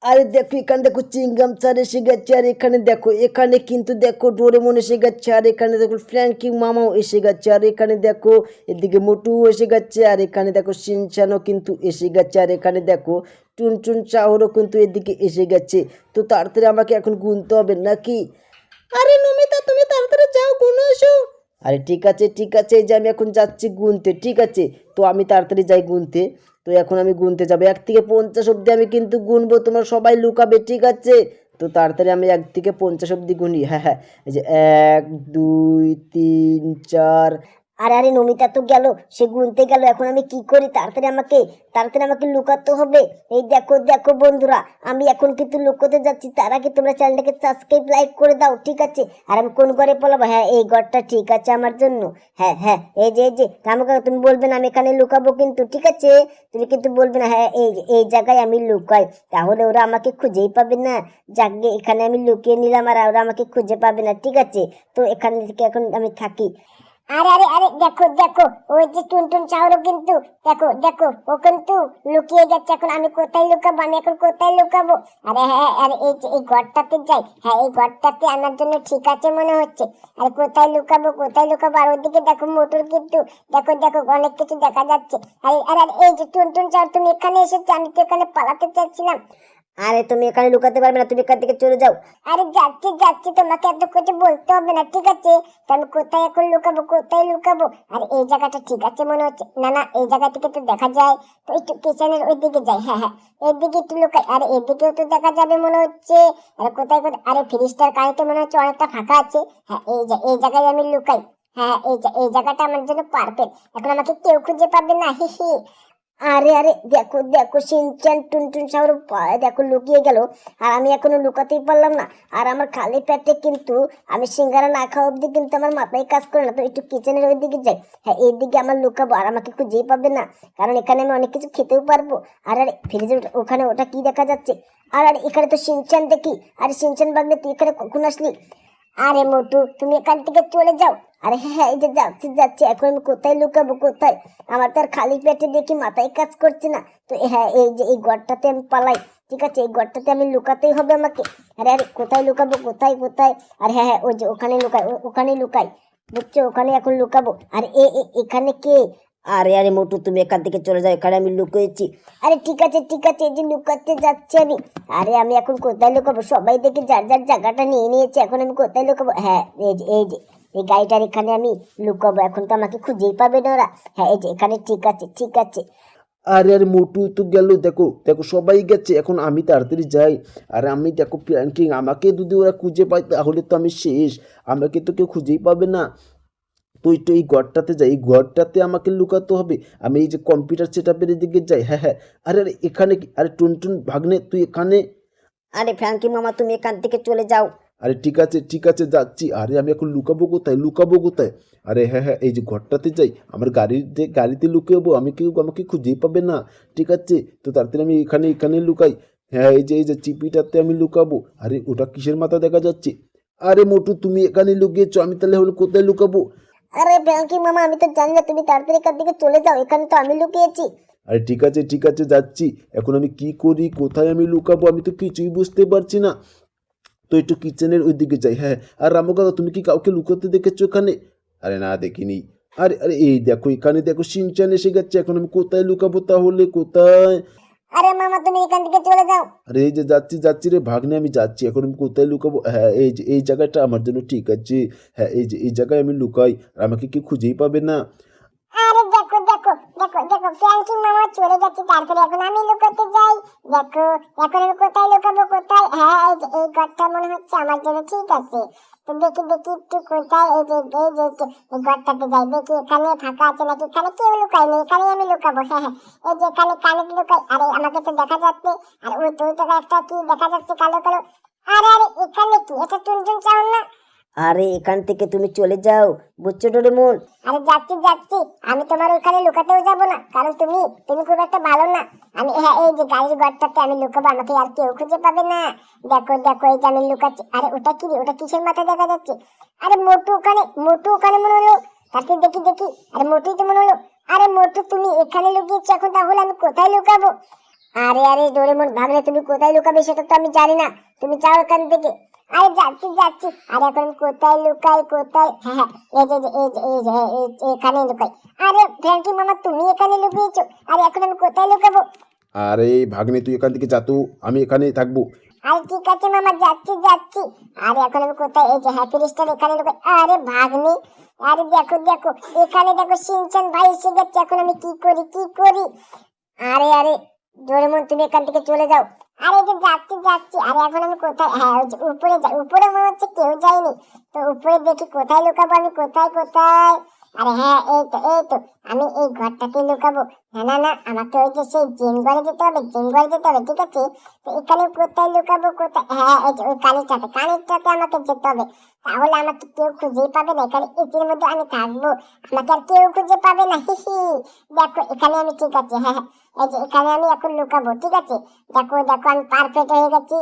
আরে দেখো এখানে দেখো চিংগাম স্যার এসে গেছে, আর এখানে দেখো এখানে কিন্তু দেখো ডোরেমন এসে গেছে, আর এখানে দেখো ফ্র্যাঙ্কি মামাও এসে গেছে, আর এখানে দেখো এদিকে মোটু এসে গেছে, আর এখানে দেখো শিনচানও কিন্তু এসে গেছে, আর এখানে দেখো টুনটুন চাহরও কিন্তু এদিকে এসে গেছে। তো তাড়াতাড়ি আমাকে এখন গুনতে হবে নাকি? আরে নমিতা তুমি তাড়াতাড়ি যাও গুনে এসো। আরে ঠিক আছে ঠিক আছে, এই যে আমি এখন যাচ্ছি গুনতে, ঠিক আছে। তো আমি তাড়াতাড়ি যাই গুনতে। তো এখন আমি গুনতে যাবো 1 থেকে 50 অব্দি আমি কিন্তু গুনবো, তোমরা সবাই লুকাবে, ঠিক আছে? তো তাড়াতাড়ি আমি 1 থেকে 50 অব্দি গুনি। হ্যাঁ হ্যাঁ, এই যে 1 2 3 4। আরে আরে নমিতা তো গেল, সে গুনতে গেল, এখন আমি কি করি? তাড়াতাড়ি আমাকে লুকাতে হবে। এই দেখো দেখো বন্ধুরা, আমি এখন কিন্তু লুকোতে যাচ্ছি, তার আগে তোমরা চ্যানেলটাকে সাবস্ক্রাইব লাইক করে দাও, ঠিক আছে? আর আমি কোন ঘরে পলাবো? হ্যাঁ, এই ঘরটা ঠিক আছে আমার জন্য। হ্যাঁ হ্যাঁ, এই যে আমাকে তুমি বলবে না আমি এখানে লুকাবো কিন্তু, ঠিক আছে? তুমি কিন্তু বলবে না, হ্যাঁ এই জায়গায় আমি লুকাই, তাহলে ওরা আমাকে খুঁজেই পাবে না। যাকে এখানে আমি লুকিয়ে নিলাম আর ওরা আমাকে খুঁজে পাবে না, ঠিক আছে? তো এখান থেকে এখন আমি থাকি। আরে আরে আরে দেখো দেখো, ওই যে টুনটুন চাউরও কিন্তু, দেখো দেখো, ও কিন্তু লুকিয়ে গেছে। এখন আমি কোথায় লুকাবো? আমি এখন কোথায় লুকাবো? আরে হ্যাঁ হ্যাঁ, আরে এই যে এই ঘরটাতে যাই। হ্যাঁ, এই ঘরটাতে আমার জন্য ঠিক আছে মনে হচ্ছে। আরে কোথায় লুকাবো কোথায় লুকাবো? আর ওইদিকে দেখো মোটর কিন্তু, দেখো দেখো অনেক কিছু দেখা যাচ্ছে। আরে আরে আরে, এই যে টুনটুন চাউর তুমি এখানে এসেছো, আমি তো এখানে পালাতে চাচ্ছিলাম। আরে তুমি এখানে লুকাতে পারবে না, তুমি এখান থেকে চলে যাও। আরে যাচ্ছি যাচ্ছি, তোমাকে এত কিছু বলতে হবে না, ঠিক আছে? তো আমি কোথায় এখন লুকাবো কোথায় লুকাবো? আর এই জায়গাটা ঠিক আছে মনে হচ্ছে। না না, এই জায়গা থেকে তো দেখা যায়। তো একটু কিচেনের ওই দিকে যাই। হ্যাঁ হ্যাঁ, এদিকে একটু লুকাই। আরে এদিকেও তো দেখা যাবে মনে হচ্ছে। আরে কোথায় কোথায়? আরে ফ্রিজটার কাছে মনে হচ্ছে অনেকটা ফাঁকা আছে। হ্যাঁ, এই জায়গায় আমি লুকাই। হ্যাঁ হ্যাঁ, এই জায়গাটা আমার জন্য পারফেক্ট। এখন আমাকে কেউ খুঁজে পাবে না, হি হি। আরে আরে দেখো দেখো, শিনচান টুনটুন সাউর দেখো লুকিয়ে গেল, আর আমি এখনো লুকাতেই পারলাম না। আর আমার খালি পেটে কিন্তু আমি সিঙ্গারা না খাওয়া অব্দি কিন্তু আমার মাথায় কাজ করে না। তো একটু কিচেনের ওই দিকে যাই। হ্যাঁ, এইদিকে আমার লুকাবো, আর আমাকে খুঁজেই পাবে না, কারণ এখানে আমি অনেক কিছু খেতেও পারবো। আর আরে ফ্রিজের ওখানে ওটা কি দেখা যাচ্ছে? আর আরে এখানে তো শিনচান দেখি। আরে শিনচান বাগলে তুই এখানে কখন আসলি? আরে মোটু তুমি এখান থেকে চলে যাও। আরে হ্যাঁ হ্যাঁ, এই যে যাচ্ছি যাচ্ছি, এখন আমি কোথায় লুকাবো কোথায়? আমার তো আর খালি পেটে দেখি মাথায় কাজ করছে না। তো হ্যাঁ, এই যে এই ঘরটাতে আমি পালাই, ঠিক আছে? এই ঘরটাতে আমি লুকাতেই হবে আমাকে। আরে আরে কোথায় লুকাবো কোথায় কোথায়? আর হ্যাঁ হ্যাঁ, ওই যে ওখানে লুকাই, ওখানে লুকাই, বুঝছো? ওখানে এখন লুকাবো। আর এখানে কে? আরে আরে মোটু তুমি এখান থেকে চলে যাও, এখানে আমি লুকিয়েছি। আরে ঠিক আছে ঠিক আছে, এই যে লুকাতে যাচ্ছি আমি। আরে আমি এখন কোথায় লুকাবো? সবাই দেখে যার যার জায়গাটা নিয়ে নিয়েছে, এখন আমি কোথায় লুকাবো? হ্যাঁ, এই যে এই গাড়িটার এখানে আমি লুকাবো, এখন তো আমাকে খুঁজেই পাবে না ওরা। হ্যাঁ, এই যে এখানে ঠিক আছে ঠিক আছে। আরে আরে মোটু তো গেল, দেখো দেখো সবাই গেছে, এখন আমি তাড়াতাড়ি যাই। আর আমি দেখো প্র্যাঙ্কিং, আমাকে যদি ওরা খুঁজে পায় তাহলে তো আমি শেষ, আমাকে তো কেউ খুঁজেই পাবে না। তো একটু এই ঘরটাতে যাই, এই ঘরটাতে আমাকে লুকাতে হবে। আমি এই যে কম্পিউটার সেট আপের দিকে যাই। হ্যাঁ হ্যাঁ, আরে আরে এখানে আরে টুনটুন ভাগ্নে তুই এখানে? আরে ফ্র্যাঙ্কি মামা তুমি এখান থেকে চলে যাও। আরে ঠিক আছে যাচ্ছি। আরে আমি এখন লুকাবো কোথায় লুকাবো কোথায়? আরে হ্যাঁ হ্যাঁ, এই যে ঘরটাতে যাই, আমার গাড়িতে লুকাবো, আমি কেউ আমাকে খুঁজেই পাবে না, ঠিক আছে? তো তাড়াতাড়ি আমি এখানে লুকাই। হ্যাঁ, এই যে চিপিটাতে আমি লুকাবো। আরে ওটা কিসের মাথা দেখা যাচ্ছে? আরে মোটু তুমি এখানে লুকিয়েছো, আমি তাহলে হলো কোথায় লুকাবো? আরে ব্যাংকি মামা, আমি তো জানি না, তুমি তাড়াতাড়ি এখান থেকে চলে যাও, এখানে তো আমি লুকিয়েছি। আরে ঠিক আছে যাচ্ছি। এখন আমি কি করি, কোথায় আমি লুকাবো, আমি তো কিছুই বুঝতে পারছি না। তো একটু কিচেনের ওই দিকে যাই। হ্যাঁ, আর রামু কাকা তুমি কি কাউকে লুকোতে দেখেছো এখানে? আরে না দেখিনি। আরে আরে এই দেখো এখানে দেখো শিনচান এসে গেছে, এখন আমি কোথায় লুকাবো তাহলে কোথায়? আরে মামা তুমি এখান থেকে চলে যাও। আরে এই যে যাচ্ছি রে ভাগ্নে, আমি যাচ্ছি, এখন আমি কোথায় লুকাবো? হ্যাঁ, এই যে এই জায়গাটা আমার জন্য ঠিক আছে। হ্যাঁ, এই যে এই জায়গায় আমি লুকাই, আর আমাকে কেউ খুঁজেই পাবে না। আরে দেখো দেখো দেখো দেখো, ফ্র্যাঙ্কি মামা চলে যাচ্ছে, তারপরে এখন আমি লুকাতে যাই। দেখো এখন আমি কোথায় লুকাবো কোথায়? হ্যাঁ, এই ঘরটা মনে হচ্ছে আমার জন্য ঠিক আছে। তো দেখি দেখি একটু কোথায়, এই ঘরটাতে যাই, দেখি এখানে ফাঁকা আছে নাকি, এখানে কেউ লুকায়নি, এখানে আমি লুকাবো। হ্যাঁ হ্যাঁ, এই যে এখানে কানে লুকাই। আরে আমাকে তো দেখা যাচ্ছে। আর ওই তো ওই জায়গায় একটা কি দেখা যাচ্ছে কালো কালো। আরে আরে এখানে কি? এটা টুনটুন চাউন না? আরে এখান থেকে তুমি চলে যাও, বুঝছো ডোরেমন? আরে যাচ্ছি যাচ্ছি, আমি তোমার ওখানে লুকাতেও যাবো না, কারণ তুমি খুব একটা ভালো না। আমি হ্যাঁ, এই যে গাড়ির ঘরটাতে আমি লুকাবো, আমাকে আর কেউ খুঁজে পাবে না। দেখো দেখো, এই যে আমি লুকাচ্ছি। আরে ওটা কি রে? ওটা কিসের মাথা দেখা যাচ্ছে? আরে মোটু ওখানে মনে হলো। তাকে দেখি দেখি, আরে মোটুই তো মনে হলো। আরে মোটু তুমি এখানে লুকিয়েছো, এখন তাহলে আমি কোথায় লুকাবো? আরে আরে ডোরেমন ভাগ্নে, তুমি কোথায় লুকাবে সেটা তো আমি জানি না, তুমি যাও এখান থেকে। আরে যাচ্ছি যাচ্ছি, আরে এখন আমি কোথায় লুকাই, কোথায়, হ্যাঁ হ্যাঁ, এই যে এই যে এই যে হ্যাঁ, এখানে লুকাই। আরে ফ্র্যাঙ্কি মামা, তুমি এখানে লুকিয়েছো? আরে এখন আমি কোথায় লুকাবো? আরে ভাগ্নে তুই এখান থেকে যা তো, আমি এখানেই থাকবো। আরে ঠিক আছে মামা, যাচ্ছি যাচ্ছি। আরে এখন আমি কোথায়, এই যে হ্যাপি স্টার এখানে লুকাই। আরে ভাগ্নে, আরে দেখো দেখো, এখানে দেখো শিনচান ভাই এসে গেছে, এখন আমি কি করি কি করি। আরে আরে ডোরেমন, তুমি এখান থেকে চলে যাও। আরে এই যে যাচ্ছি যাচ্ছি, আরে এখন আমি কোথায়, হ্যাঁ ওই যে উপরে যাই, উপরে মনে হচ্ছে কেউ যায়নি, তো উপরে দেখি কোথায় লুকাবো আমি, কোথায় কোথায়। আরে হ্যাঁ, এই তো আমি এই ঘরটাকে লুকাবো। না না না, আমাকে ওই যে সেই জিন ঘরে যেতে হবে, জিন ঘরে যেতে হবে, ঠিক আছে। তো এখানে কোথায় লুকাবো, কোথায়, হ্যাঁ এই যে ওই কানেরটাতে আমাকে যেতে হবে। তাহলে আমাকে কেউ খুঁজেই পাবে না, এখানে এটির মধ্যে আমি থাকবো, আমাকে আর কেউ খুঁজে পাবে না। হিহি, দেখো এখানে আমি, ঠিক আছে, হ্যাঁ হ্যাঁ, এই যে এখানে আমি এখন লুকাবো, ঠিক আছে। দেখো দেখো, আমি পারফেক্ট হয়ে গেছি।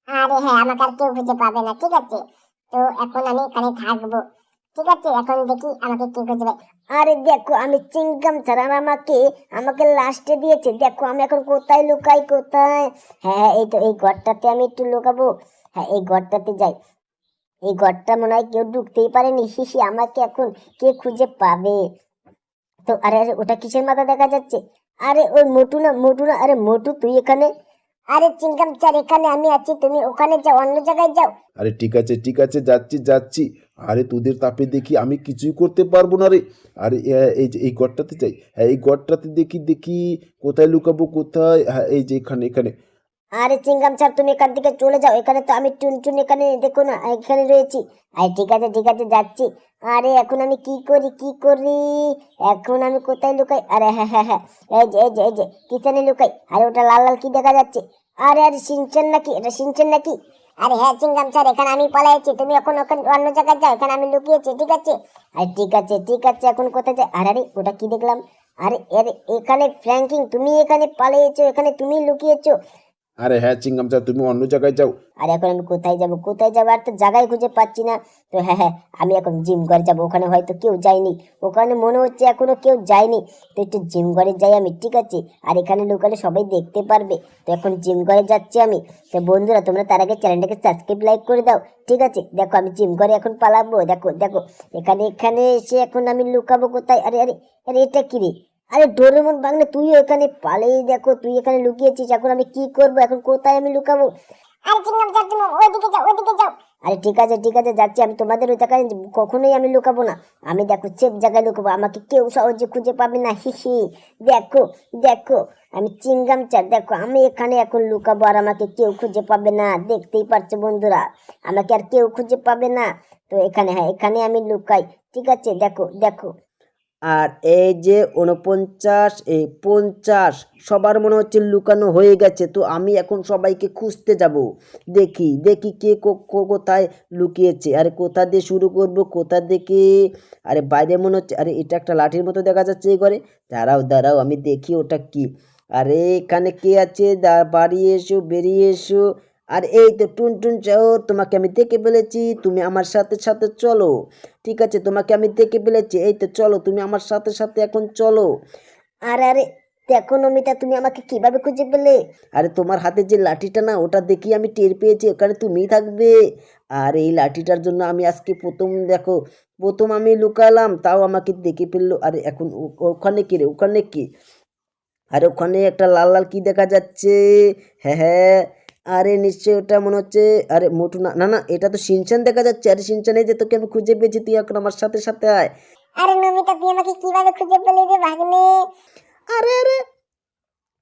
আরে হ্যাঁ, আমাকে আর কেউ খুঁজে পাবে না, ঠিক আছে। তো এখন আমি এখানে থাকবো, ঠিক আছে। এখন দেখি আমাকে কে খুঁজে পায়। আরে দেখো, আমি চিংগাম ছাড়া আমাকে আমাকে লাস্টে দিয়েছে, দেখো আমি এখন কোথায় লুকাই, কোথায়, হ্যাঁ হ্যাঁ, এই তো এই ঘরটাতে আমি একটু লুকাবো। হ্যাঁ এই ঘরটাতে যাই, এই ঘরটা মনে হয় কেউ ঢুকতেই পারেনি। হিহি, আমাকে এখন কে খুঁজে পাবে? তো আরে আরে, ওটা কিসের মাথা দেখা যাচ্ছে? আরে ওই মোটু না, মোটু না, আরে মোটু তুই এখানে? আরে চিংগাম স্যার, এখানে আমি আছি, তুমি ওখানে যাও, অন্য জায়গায় যাও। আরে ঠিক আছে যাচ্ছি যাচ্ছি। আরে তোদের তাপে দেখি আমি কিছুই করতে পারবো না রে। আরে এই যে এই ঘরটাতে যাই, হ্যাঁ এই ঘরটাতে দেখি দেখি কোথায় লুকাবো, কোথায়, হ্যাঁ এই যে এখানে এখানে। আরে চিংগাম স্যার, তুমি এখান থেকে চলে যাও, এখানে তো আমি টুনটুন এখানে দেখো না, এখানে রয়েছি। আরে ঠিক আছে যাচ্ছি। আরে এখন আমি কি করি কি করি, এখন আমি কোথায় লুকাই? আরে হ্যাঁ হ্যাঁ হ্যাঁ, এই যে কিচেনে লুকাই। আরে ওটা লাল লাল কি দেখা যাচ্ছে? আরে আরে সিনচেন নাকি, এটা সিনচেন নাকি? আরে হ্যাঁ চিংগাম স্যার, এখানে আমি পালাইছি, তুমি এখন ওখানে অন্য জায়গায় যাও, এখানে আমি লুকিয়েছি, ঠিক আছে। আরে ঠিক আছে, এখন কোথায় যাই? আরে আরে ওটা কি দেখলাম? আরে আরে, এখানে ফ্র্যাঙ্কিং, তুমি এখানে পালিয়েছো, এখানে তুমি লুকিয়েছো। আরে হ্যাঁ চিংগাম স্যার, তুমি অন্য জায়গায় যাও। আর এখন আমি কোথায় যাবো আর তো জায়গায় খুঁজে পাচ্ছি না। তো হ্যাঁ হ্যাঁ, আমি এখন জিম ঘরে যাবো, ওখানে হয়তো কেউ যায়নি, ওখানে মনে হচ্ছে এখনো কেউ যায়নি। তো একটু জিম ঘরে যাই আমি, ঠিক আছে। আর এখানে লুকালে সবাই দেখতে পারবে, তো এখন জিম ঘরে যাচ্ছি আমি। তো বন্ধুরা, তোমরা তার আগে চ্যানেলটাকে সাবস্ক্রাইব লাইক করে দাও, ঠিক আছে। দেখো আমি জিম ঘরে এখন পালাবো, দেখো দেখো, এখানে এসে এখন আমি লুকাবো কোথায়? আরে আরে আরে, এটা কি রে? আরে ডোরেমন বাংলা, তুইও এখানে পালেই, দেখো তুই এখানে লুকিয়েছিস, এখন আমি কি করবো, এখন কোথায় আমি লুকাবো? আরে চিংগাম স্যার, তুমি ওইদিকে যাও, ওইদিকে যাও। আরে ঠিক আছে যাচ্ছি আমি, তোমাদের ওই জায়গায় কখনোই আমি লুকাবো না, আমি দেখো সেফ জায়গায় লুকাবো, আমাকে কেউ সহজে খুঁজে পাবে না। হিহি, দেখো দেখো, আমি চিংগাম স্যার, দেখো আমি এখানে এখন লুকাবো আর আমাকে কেউ খুঁজে পাবে না, দেখতেই পারছো বন্ধুরা, আমাকে আর কেউ খুঁজে পাবে না। তো এখানে, হ্যাঁ এখানে আমি লুকাই, ঠিক আছে। দেখো দেখো, আর এই যে 49, এই 50 সবার মনে হচ্ছে লুকানো হয়ে গেছে। তো আমি এখন সবাইকে খুঁজতে যাব, দেখি দেখি কে কোথায় লুকিয়েছে। আরে কোথা দিয়ে শুরু করব, কোথা থেকে? আরে বাইরে মনে হচ্ছে, আরে এটা একটা লাঠির মতো দেখা যাচ্ছে এই ঘরে। দাঁড়াও আমি দেখি ওটা কি। আরে এখানে কে আছে? বাড়ি এসো, বেরিয়ে এসো। আর এই তো টুনটুন চাও, তোমাকে আমি দেখে ফেলেছি, তুমি আমার সাথে সাথে চলো। ঠিক আছে, তোমাকে আমি দেখে ফেলেছি, এই তো চলো, তুমি আমার সাথে সাথে এখন চলো। আরে আরে, দেখো নমিতা, তুমি আমাকে কিভাবে খুঁজে পেলে? আরে তোমার হাতে যে লাঠিটা না, ওটা দেখি আমি টের পেয়েছি ওখানে তুমিই থাকবে। আর এই লাঠিটার জন্য আমি আজকে প্রথম আমি লুকালাম, তাও আমাকে দেখে ফেললো। আরে এখন ওখানে কি রে, ওখানে কি? আরে ওখানে একটা লাল লাল কি দেখা যাচ্ছে? হ্যাঁ হ্যাঁ, আরে নিশ্চয়ই ওটা মনে হচ্ছে, আরে মোটু না, না না, এটা তো শিনচান দেখা যাচ্ছে। আরে শিনচান, এই যে তোকে আমি খুঁজে পেয়েছি, তুই এখন আমার সাথে সাথে আয়। আরে নমিতা, তুই আমাকে কিভাবে খুঁজে পেলি রে ভাগ্নে? আরে আরে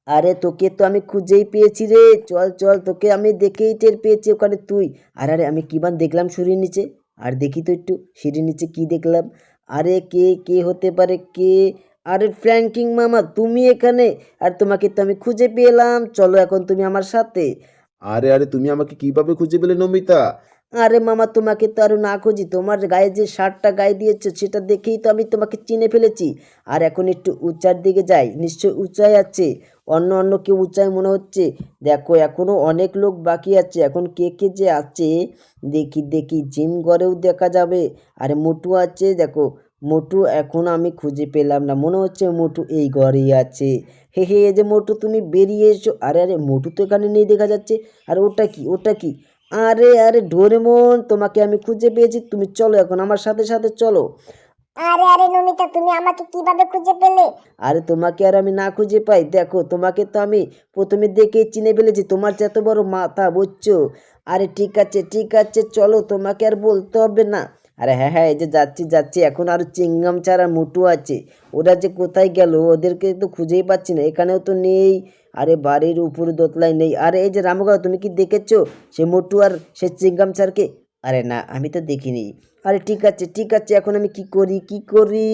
আরে তোকে তো আমি খুঁজেই পেয়েছি রে, চল চল, তোকে আমি দেখেই টের পেয়েছি ওখানে তুই। আরে আমি কিবান দেখলাম সিঁড়ির নিচে, আর দেখি তো একটু সিঁড়ির নিচে কি দেখলাম। আরে কে কে হতে পারে, কে? আরে ফ্র্যাঙ্কিং মামা, তুমি এখানে? আর তোমাকে তো আমি খুঁজে পেলাম, চলো এখন তুমি আমার সাথে। আরে তুমি আমাকে কিভাবে খুঁজে পেলে নমিতা? আরে মামা, তোমাকে তো আরো না খুঁজি, তোমার গায়ে যে শার্টটা গায়ে দিয়েছো সেটা দেখেই তো আমি তোমাকে চিনে ফেলেছি। আর এখন একটু উঁচার দিকে যাই, নিশ্চয় উঁচাই আছে, অন্য কেউ উঁচাই মনে হচ্ছে। দেখো এখনো অনেক লোক বাকি আছে, এখন কে কে যে আছে দেখি দেখি, জিম ঘরেও দেখা যাবে। আরে মোটু আছে, দেখো মোটু এখন আমি খুঁজে পেলাম না, মনে হচ্ছে মোটু এই ঘরেই আছে। হে হে, এই যে মোটু তুমি বেরিয়ে এসো। আরে আরে, মোটু তো এখানে নেই দেখা যাচ্ছে। আর ওটা কি, ওটা কি? আরে আরে ডোরেমন, তোমাকে আমি খুঁজে পেয়েছি, তুমি চলো এখন আমার সাথে সাথে চলো। আরে আরে নমিতা, তুমি আমাকে কিভাবে খুঁজে পেলে? আরে তোমাকে আর আমি না খুঁজে পাই, দেখো তোমাকে তো আমি প্রথমে দেখে চিনে ফেলেছি, তোমার যে এত বড় মাথা বুঝছো। আরে ঠিক আছে ঠিক আছে, চলো তোমাকে আর বলতে হবে না। আরে হ্যাঁ হ্যাঁ, এই যে যাচ্ছি যাচ্ছি, এখন আর চিংগাম ছাড়া মোটু আছে, ওরা যে কোথায় গেল, ওদেরকে তো খুঁজেই পাচ্ছি না, এখানেও তো নেই। আরে বাড়ির উপরে দোতলায় নেই। আরে এই যে রামুকা, তুমি কি দেখেছো সে মোটু আর সে চিংগাম ছাড়কে? আরে না, আমি তো দেখিনি। আরে ঠিক আছে ঠিক আছে, এখন আমি কি করি কি করি?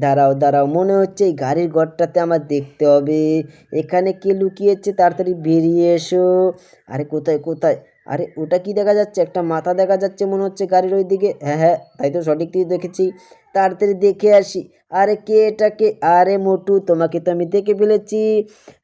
দাঁড়াও দাঁড়াও, মনে হচ্ছে এই গাড়ির ঘরটাতে আমার দেখতে হবে, এখানে কে লুকিয়েছে, তাড়াতাড়ি বেরিয়ে এসো। আরে কোথায় কোথায়? আরে ওটা কি দেখা যাচ্ছে? একটা মাথা দেখা যাচ্ছে মনে হচ্ছে গাড়ির ওই দিকে। হ্যাঁ হ্যাঁ, তাই তো, সঠিক দিয়ে দেখেছি। তাড়াতাড়ি দেখে আসি। আরে কে এটা কে? আরে মোটু, তোমাকে তো আমি দেখে ফেলেছি,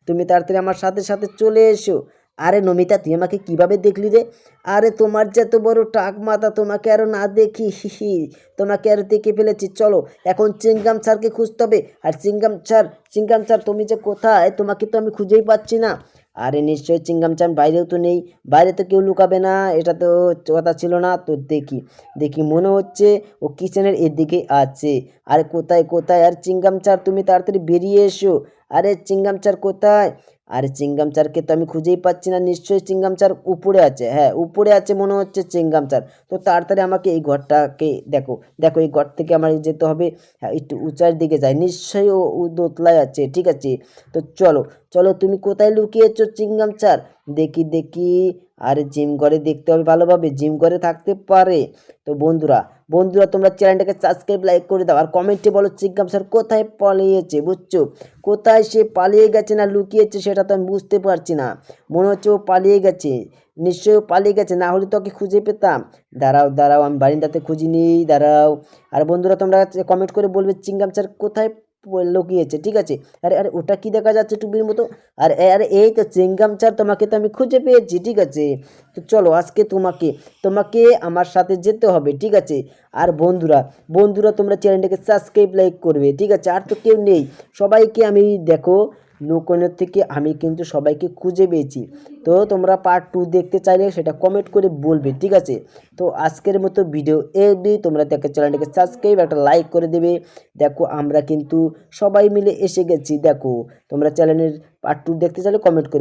তুমি তাড়াতাড়ি আমার সাথে সাথে চলে এসো। আরে নমিতা, তুই আমাকে কিভাবে দেখলি রে? আরে তোমার যে এত বড় টাক মাথা, তোমাকে আরো না দেখি হি হি, তোমাকে আরো দেখে ফেলেছি। চলো এখন চিংগাম স্যারকে খুঁজতে হবে। আর চিংগাম স্যার, চিংগাম স্যার তুমি যে কোথায়, তোমাকে তো আমি খুঁজেই পাচ্ছি না। আরে নিশ্চয়ই চিংগাম স্যার বাইরেও তো নেই, বাইরে তো কেউ লুকাবে না, এটা তো কথা ছিল না তো। দেখি দেখি, মনে হচ্ছে ও কিচেনের এদিকে আছে। আরে কোথায় কোথায়? আর চিংগাম স্যার তুমি তাড়াতাড়ি বেরিয়ে এসো। আরে চিংগাম স্যার কোথায়? আরে চিংগাম চারকে তো আমি খুঁজেই পাচ্ছি না, নিশ্চয়ই চিংগাম চার উপরে আছে, হ্যাঁ উপরে আছে মনে হচ্ছে চিংগাম চার। তো তাড়াতাড়ি আমাকে এই ঘরটাকে দেখো, দেখো এই ঘর থেকে আমার যেতে হবে। হ্যাঁ, একটু উঁচার দিকে যাই, নিশ্চয়ই ও দোতলায় আছে, ঠিক আছে। তো চলো চলো, তুমি কোথায় লুকিয়েছো চিংগাম চার? দেখি দেখি। আরে জিম ঘরে দেখতে হবে ভালোভাবে, জিম ঘরে থাকতে পারে। তো বন্ধুরা, বন্ধুরা তোমরা চ্যানেলটাকে সাবস্ক্রাইব লাইক করে দাও, আর কমেন্টে বলো চিংগাম স্যার কোথায় পালিয়েছে, বুঝছো? কোথায় সে পালিয়ে গেছে না লুকিয়েছে সেটা তো আমি বুঝতে পারছি না। মনে হচ্ছে ও পালিয়ে গেছে, নিশ্চয়ই ও পালিয়ে গেছে, না হলে তো ওকে খুঁজে পেতাম। দাঁড়াও দাঁড়াও, আমি বারিন্দাতে খুঁজি নিই, দাঁড়াও। আর বন্ধুরা তোমরা কমেন্ট করে বলবে চিংগাম স্যার কোথায় লুকিয়েছে, ঠিক আছে। আরে আরে, ওটা কি দেখা যাচ্ছে টুপির মতো? আর আরে এই তো চিংগাম স্যার, তোমাকে তো আমি খুঁজে পেয়েছি, ঠিক আছে। তো চলো আজকে তোমাকে তোমাকে আমার সাথে যেতে হবে, ঠিক আছে। আর বন্ধুরা, বন্ধুরা তোমরা চ্যানেলটাকে সাবস্ক্রাইব লাইক করবে, ঠিক আছে। আর তো কেউ নেই, সবাইকে আমি দেখো লোকনের থেকে আমি কিন্তু সবাইকে খুঁজে পেয়েছি। তো তোমরা পার্ট 2 দেখতে চাইলে সেটা কমেন্ট করে বলবে, ঠিক আছে। তো আজকের মতো ভিডিও এবি, তোমরা দেখো চ্যানেলটাকে সাবস্ক্রাইব একটা লাইক করে দেবে। দেখো আমরা কিন্তু সবাই মিলে এসে গেছি, দেখো তোমরা চ্যানেলের পার্ট 2 দেখতে চাইলে কমেন্ট করে